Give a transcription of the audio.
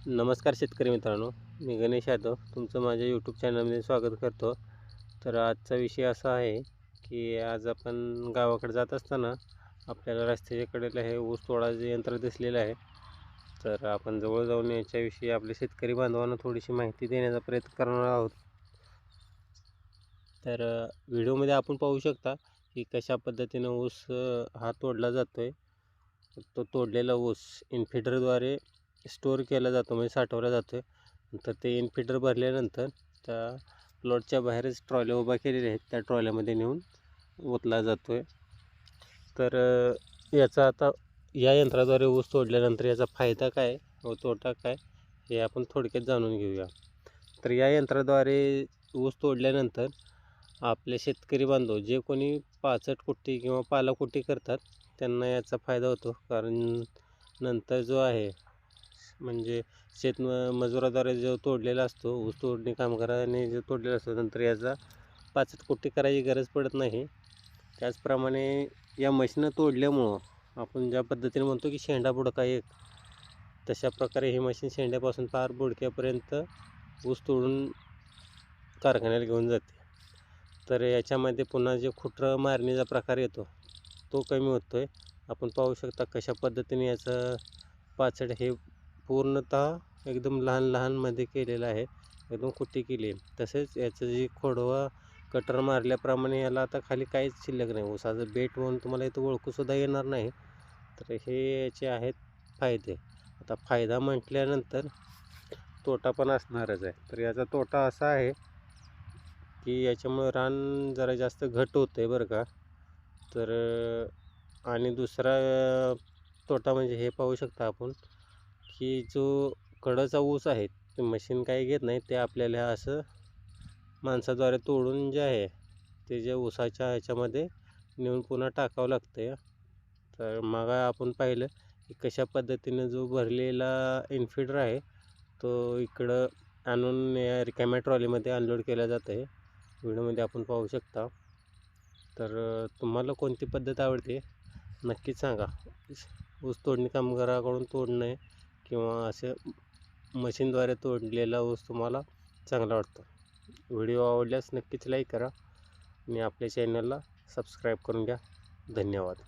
नमस्कार शेतकरी मित्रांनो, मी गणेश यादव तुमचं माझ्या यूट्यूब चॅनलमध्ये स्वागत करतो. तर आजचा विषय असा आहे की आज आपण गावाकडे जात असताना आपल्याला रस्त्याच्या कडेला हे ऊस तोडायचं यंत्र दिसलेलं आहे. तर आपण जवळ जाऊन याच्याविषयी आपल्या शेतकरी बांधवांना थोडीशी माहिती देण्याचा प्रयत्न करणार आहोत. तर व्हिडिओमध्ये आपण पाहू शकता की कशा पद्धतीनं ऊस हा तोडला जातो आहे. तो तोडलेला ऊस इनफिडरद्वारे स्टोअर केला जातो, म्हणजे साठवला जातो आहे. नंतर ते इनफिडर भरल्यानंतर त्या प्लॉटच्या बाहेरच ट्रॉल्या उभ्या केलेल्या आहेत, त्या ट्रॉल्यामध्ये नेऊन ओतला जातो आहे. तर याचा आता या यंत्राद्वारे ऊस तोडल्यानंतर याचा फायदा काय व तोटा काय हे आपण थोडक्यात जाणून घेऊया. तर या यंत्राद्वारे ऊस तोडल्यानंतर आपले शेतकरी बांधव जे कोणी पाचट कुट्टी किंवा पालाकुट्टी करतात त्यांना याचा फायदा होतो. कारण नंतर जो आहे म्हणजे मजुराद्वारे जो तोडलेला असतो, ऊस तोडणी कामगाराने जो तोडलेला असतो, नंतर याचा पाचट कुट्टी करायची गरज पडत नाही. त्याचप्रमाणे या मशीनं तोडल्यामुळं आपण ज्या पद्धतीने म्हणतो की शेंडा बुडका एक, तशा प्रकारे ही मशीन शेंड्यापासून फार बुडक्यापर्यंत ऊस तोडून कारखान्याला घेऊन जाते. तर याच्यामध्ये पुन्हा जे खुटरं मारण्याचा प्रकार येतो तो कमी होतो आहे. आपण पाहू शकता कशा पद्धतीने याचं पाचड हे पूर्णतः एकदम लहान लहानमध्ये केलेलं आहे, एकदम कुट्टी केली आहे. तसेच याचं जे खोडवा कटर मारल्याप्रमाणे याला आता खाली काहीच शिल्लक नाही. ऊसाचं बेट म्हणून तुम्हाला इथं ओळखूसुद्धा येणार नाही. तर हे याचे आहेत फायदे. आता फायदा म्हटल्यानंतर तोटा पण असणारच आहे. तर याचा तोटा असा आहे की याच्यामुळं रान जरा जास्त घट होतं आहे बरं का. तर आणि दुसरा तोटा म्हणजे हे पाहू शकता आपण की जो कडचा ऊस आहे ते मशीन काही घेत नाही, ते आपल्याला असं माणसाद्वारे तोडून जे आहे ते जे ऊसाच्या ह्याच्यामध्ये नेऊन पुन्हा टाकावं लागतं आहे. तर मग आपण पाहिलं की कशा पद्धतीनं जो भरलेला इनफिडर आहे तो इकडं आणून या रिकाम्या ट्रॉलीमध्ये अनलोड केला जातं आहे. व्हिडिओमध्ये आपण पाहू शकता. तर तुम्हाला कोणती पद्धत आवडते नक्कीच सांगा. ऊस तोडणी कामगाराकडून तोडणे किंवा असं मशीनद्वारे तोडलेला ऊस तुम्हाला चांगला वाटतो. व्हिडिओ आवडल्यास नक्कीच लाईक करा आणि आपल्या चॅनलला सबस्क्राईब करून घ्या. धन्यवाद.